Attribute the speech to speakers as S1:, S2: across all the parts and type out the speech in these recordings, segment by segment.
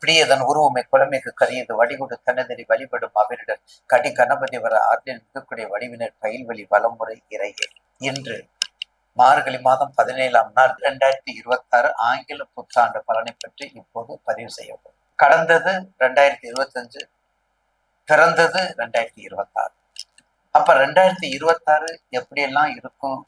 S1: பிடியதன் உருவமை குழமைக்கு கரியது வடிகுடு தனதறி வழிபடும் அவரிடர் கடி கணபதி வர ஆற்றில் இருக்கக்கூடிய வடிவினர் பயில்வழி வளமுறை இறையே. இன்று மார்கழி மாதம் 17ஆம் நாள் 2026 ஆங்கில புத்தாண்டு பலனை பற்றி இப்போது பதிவு செய்யப்படும். கடந்தது 2025, பிறந்தது 2026. அப்ப 2026 எப்படியெல்லாம் இருக்கும்,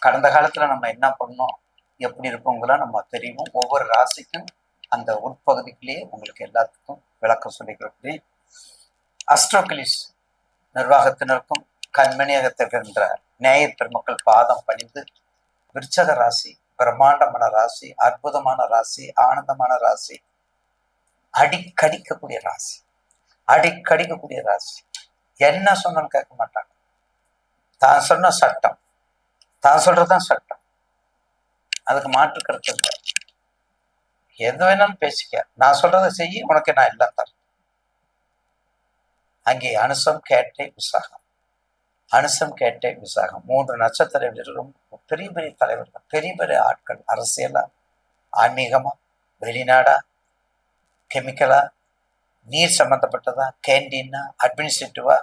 S1: கடந்த காலத்துல நம்ம என்ன பண்ணோம், எப்படி இருக்குங்களாம் நம்ம தெரியும். ஒவ்வொரு ராசிக்கும் அந்த உட்பகுதிக்குள்ளேயே உங்களுக்கு எல்லாத்துக்கும் விளக்கம் சொல்லிக்கிறேன். அஸ்ட்ரோகிலிஸ் நிர்வாகத்தினருக்கும் கண்மணியாக திகழ்கின்ற நேயர் பெருமக்கள் பாதம் பணிந்து, விருச்சக ராசி பிரம்மாண்டமான ராசி, அற்புதமான ராசி, ஆனந்தமான ராசி, அடிக்கடிக்கக்கூடிய ராசி, அடிக்கடிக்கக்கூடிய ராசி. என்ன சொன்னாலும் கேட்க மாட்டாங்க. தான் சொன்ன சட்டம், தான் சொல்றதுதான் சட்டம், அதுக்கு மாற்று கருத்து இல்லை. எது வேணாலும் பேசிக்க, நான் சொல்றதை செய்ய, உனக்கு நான் எல்லாம் தரேன். அங்கே அனுசம் கேட்டை விசாகம், அனுசம் கேட்டை விசாகம் 3 நட்சத்திர வீரரும் பெரிய பெரிய தலைவர்கள், பெரிய பெரிய ஆட்கள், அரசியலா, ஆன்மீகமா, வெளிநாடா, கெமிக்கலா, நீர் சம்பந்தப்பட்டதா, கேண்டீனா, அட்மினிஸ்ட்ரேட்டிவா,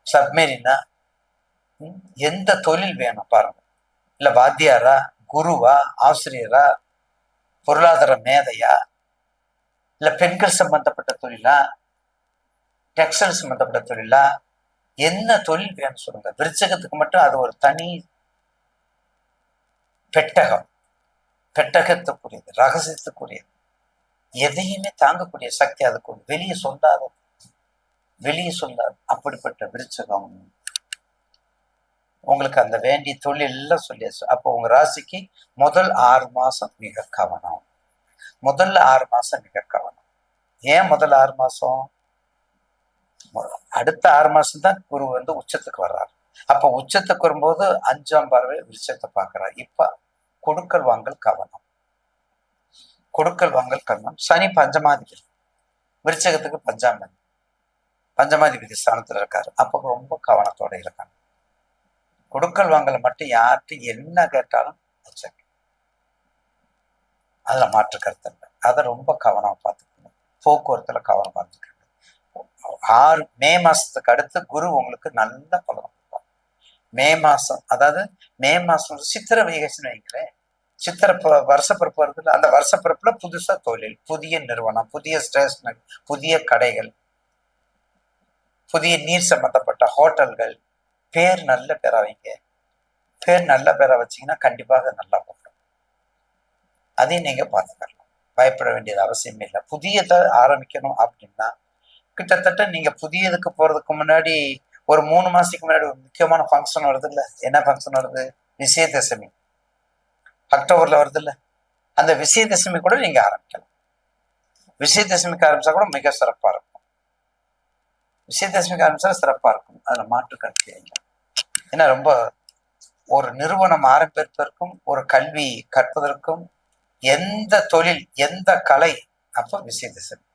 S1: சப்மெரினா, எந்த தொழில் வேணும் பாருங்க. இல்ல வாத்தியாரா, குருவா, ஆசிரியரா, பொருளாதார மேதையா, இல்ல பெண்கள் சம்பந்தப்பட்ட தொழிலா, டெக்ஸ்டைல் சம்பந்தப்பட்ட தொழிலா, என்ன தொழில் வேணும் சொல்லுங்க. விருச்சகத்துக்கு மட்டும் அது ஒரு தனி பெட்டகம், பெட்டகத்துக்குரியது, ரகசியத்துக்குரியது, எதையுமே தாங்கக்கூடிய சக்தி அதுக்கு வெளியே சொல்லாத, வெளியே சொல்லாது. அப்படிப்பட்ட விருச்சகம் உங்களுக்கு அந்த வேண்டிய தொழில் எல்லாம் சொல்லியாச்சு. அப்போ உங்க ராசிக்கு முதல் 6 மாசம் மிக கவனம். முதல்ல 6 மாசம் மிக கவனம். ஏன் முதல் 6 மாசம்? அடுத்த 6 மாசம் தான் குரு உச்சத்துக்கு வர்றாரு. அப்ப உச்சத்துக்கு வரும்போது 5ஆம் பார்வை விருச்சத்தை பார்க்கிறார். இப்ப கொடுக்கல் வாங்கல் கவனம், கொடுக்கல் வாங்கல் கவனம். சனி பஞ்சமாதிபதி, விருச்சகத்துக்கு பஞ்சமாதிபதி ஸ்தானத்துல இருக்காரு. அப்ப ரொம்ப கவனத்தோட இருக்காங்க. கொடுக்கல் வாங்கல மட்டும் யார்கிட்ட என்ன கேட்டாலும் அதுல மாற்று கருத்து இல்லை. அதை ரொம்ப கவனமா பார்த்துக்கணும். போக்குவரத்துல கவனம் பார்த்துக்கணும். மே மாசத்துக்கு அடுத்து குரு உங்களுக்கு நல்ல பலன் கொடுப்பார். மே மாசம், அதாவது மே மாசம் சித்திரை வைகாசின்னு வைக்கிறேன். சித்திரை வருஷப்பிறப்பு வருது. அந்த வருஷப்பிறப்புல புதுசா தொழில், புதிய நிறுவனம், புதிய ஸ்டேஷனரி, புதிய கடைகள், புதிய நீர் சம்பந்தப்பட்ட ஹோட்டல்கள், பேர் நல்ல பேரா வைங்க. பேர் நல்ல பேரா வச்சீங்கன்னா கண்டிப்பாக நல்லா போகும். அதையும் நீங்க பார்த்துக்கலாம், பயப்பட வேண்டியது அவசியமே இல்லை. புதியதை ஆரம்பிக்கணும் அப்படின்னா கிட்டத்தட்ட நீங்க புதியதுக்கு போறதுக்கு முன்னாடி ஒரு 3 மாசத்துக்கு முன்னாடி ஒரு முக்கியமான ஃபங்க்ஷன் வருது இல்ல. என்ன ஃபங்க்ஷன் வருது? விஜயதசமி அக்டோபர்ல வருது இல்ல. அந்த விஜயதசமி கூட நீங்க ஆரம்பிக்கலாம். விஜயதசமிக்கு ஆரம்பிச்சா கூட மிக சிறப்பா இருக்கும். விஜயதசமிக்கு ஆரம்பிச்சா சிறப்பா இருக்கும், அதுல மாற்று கருத்து இல்லை. ஏன்னா ரொம்ப ஒரு நிறுவனம் ஆரம்பிப்பதற்கும் ஒரு கல்வி கற்பதற்கும் எந்த தொழில் எந்த கலை அப்போ விஜயதசமி.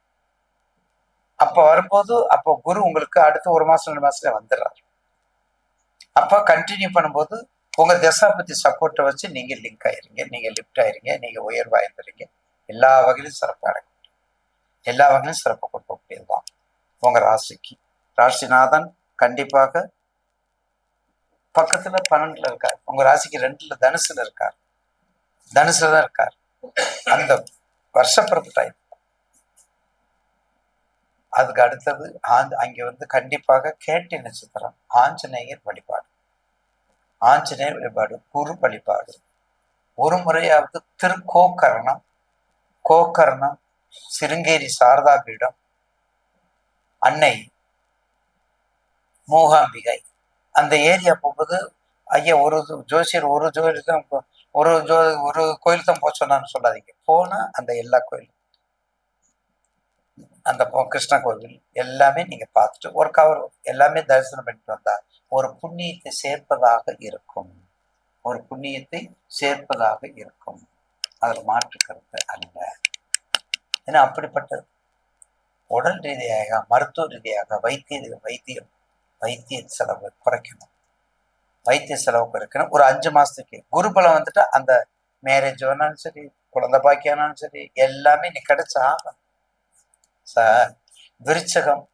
S1: அப்ப வரும்போது அப்போ குரு உங்களுக்கு அடுத்த 1 மாசம் 2 மாசத்துல வந்துடுறாரு. அப்ப கண்டினியூ பண்ணும்போது உங்க தசாபதி சப்போர்ட்டை வச்சு நீங்க லிங்க் ஆயிருங்க, நீங்க லிஃப்ட் ஆயிருங்க, நீங்க உயர்வாயிருந்துறீங்க. எல்லா வகையிலும் சிறப்பு அடையும், எல்லா வகையிலும் சிறப்பு கொடுக்கக்கூடியதுதான் உங்க ராசிக்கு. ராசிநாதன் கண்டிப்பாக பக்கத்துல 12ல இருக்கார். உங்க ராசிக்கு 2ல தனுசுல இருக்கார், தனுசுல தான் இருக்கார். அந்த வருஷப்பிறப்பு டைம். அதுக்கு அடுத்தது அங்க கண்டிப்பாக கேட்டை நட்சத்திரம், ஆஞ்சநேயர் வழிபாடு, ஆஞ்சநேயர் வழிபாடு, குரு வழிபாடு, ஒரு முறையாவது திருக்கோக்கரணம், கோக்கரணம், சிருங்கேரி சாரதா பீடம், அன்னை மூகாம்பிகை அந்த ஏரியா போகும்போது ஐயா ஒரு ஜோசியர் ஒரு கோயில் தான் போக சொன்னான்னு சொல்லாதீங்க. போனா அந்த எல்லா கோயிலும், அந்த கிருஷ்ண கோவில் எல்லாமே நீங்க பார்த்துட்டு ஒரு கவர் எல்லாமே தரிசனம் பண்ணிட்டு வந்தா ஒரு புண்ணியத்தை சேர்ப்பதாக இருக்கும், ஒரு புண்ணியத்தை சேர்ப்பதாக இருக்கும். அதுல மாற்று கருத்து அல்ல. ஏன்னா அப்படிப்பட்டது உடல் ரீதியாக, மருத்துவ ரீதியாக, வைத்திய செலவு குறைக்கணும், வைத்திய செலவு குறைக்கணும். ஒரு 5 மாசத்துக்கு குரு பலம் வந்துட்டா அந்த மேரேஜ் வேணாலும் சரி, குழந்தை பாக்கியானாலும் சரி, எல்லாமே நீ கிடைச்சா சார், விருச்சகம்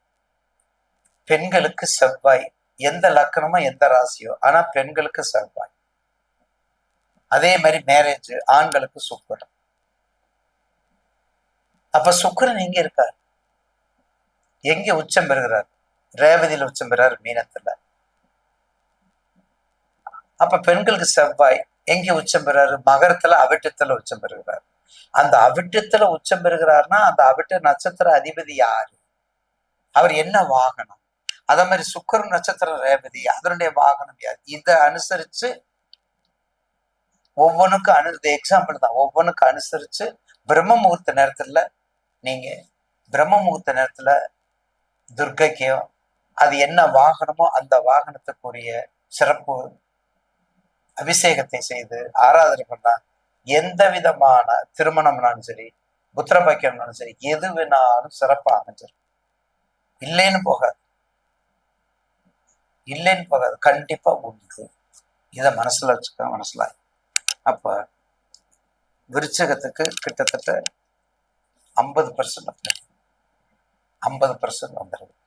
S1: பெண்களுக்கு செவ்வாய், எந்த லக்கணமோ எந்த ராசியோ, ஆனா பெண்களுக்கு செவ்வாய். அதே மாதிரி மேரேஜ் ஆண்களுக்கு சுக்கிரன். அப்ப சுக்கிரன் எங்க இருக்கார்? எங்க உச்சம் பெறுகிறார்? ரேவதியில உச்சம் பெறார், மீனத்துல. அப்ப பெண்களுக்கு செவ்வாய் எங்க உச்சம் பெறாரு? மகரத்துல அவிட்டத்துல உச்சம் பெறுகிறார். அந்த அவிட்டத்துல உச்சம் பெறுகிறார்னா அந்த அவிட்ட நட்சத்திர அதிபதி யாரு? அவர் என்ன வாகனம்? அதே மாதிரி சுக்கிரன் நட்சத்திர ரேவதி, அதனுடைய வாகனம் யார்? இதை அனுசரிச்சு ஒவ்வொன்றுக்கும் எக்ஸாம்பிள் தான், ஒவ்வொன்றுக்கும் அனுசரிச்சு பிரம்ம முகூர்த்த நேரத்துல நீங்க பிரம்ம முகூர்த்த நேரத்துல துர்க்கைக்கும் அது என்ன வாகனமோ அந்த வாகனத்துக்குரிய சிறப்பு அபிஷேகத்தை செய்து ஆராதனை பண்ணா எந்த விதமான திருமணம்னாலும் சரி, புத்திரபாக்கியம்னாலும் சரி, எது வேணாலும் சிறப்பா அமைஞ்சிடும். இல்லைன்னு போகாது, இல்லைன்னு போகாது, கண்டிப்பா உண்டு. இதை மனசுல வச்சுக்க, மனசுல. அப்ப விருச்சகத்துக்கு கிட்டத்தட்ட 50% 50% வந்துடுது.